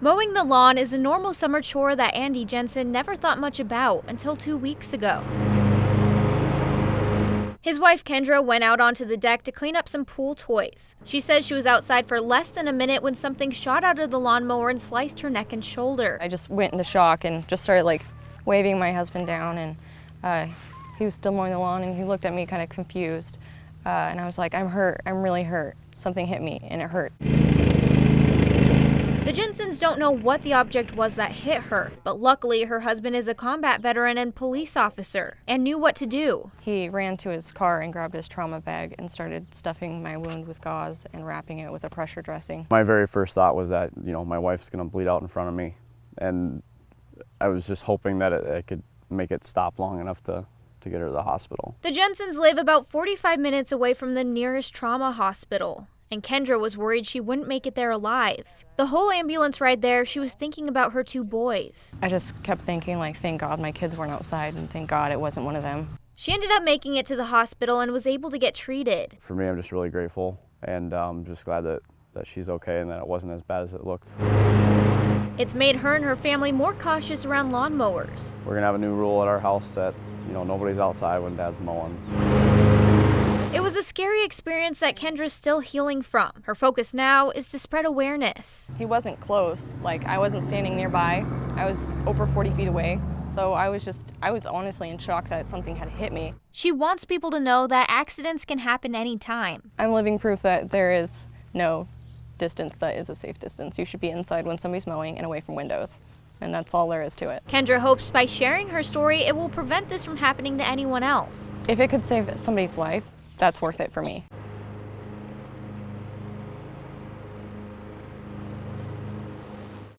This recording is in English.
Mowing the lawn is a normal summer chore that Andy Jensen never thought much about until 2 weeks ago. His wife Kendra went out onto the deck to clean up some pool toys. She says she was outside for less than a minute when something shot out of the lawnmower and sliced her neck and shoulder. I just went into shock and just started waving my husband down, and he was still mowing the lawn, and he looked at me kind of confused. And I was like, I'm hurt, I'm really hurt. Something hit me and it hurt. The Jensens don't know what the object was that hit her, but luckily her husband is a combat veteran and police officer and knew what to do. He ran to his car and grabbed his trauma bag and started stuffing my wound with gauze and wrapping it with a pressure dressing. My very first thought was that, my wife's gonna bleed out in front of me, and I was just hoping that I could make it stop long enough to get her to the hospital. The Jensens live about 45 minutes away from the nearest trauma hospital, and Kendra was worried she wouldn't make it there alive. The whole ambulance ride there, she was thinking about her 2 boys. I just kept thinking, thank God my kids weren't outside, and thank God it wasn't one of them. She ended up making it to the hospital and was able to get treated. For me, I'm just really grateful, and I'm just glad that she's okay and that it wasn't as bad as it looked. It's made her and her family more cautious around lawnmowers. We're gonna have a new rule at our house that, nobody's outside when Dad's mowing. It was a scary experience that Kendra's still healing from. Her focus now is to spread awareness. He wasn't close. I wasn't standing nearby. I was over 40 feet away. So I was honestly in shock that something had hit me. She wants people to know that accidents can happen anytime. I'm living proof that there is no distance that is a safe distance. You should be inside when somebody's mowing and away from windows. And that's all there is to it. Kendra hopes by sharing her story, it will prevent this from happening to anyone else. If it could save somebody's life, that's worth it for me.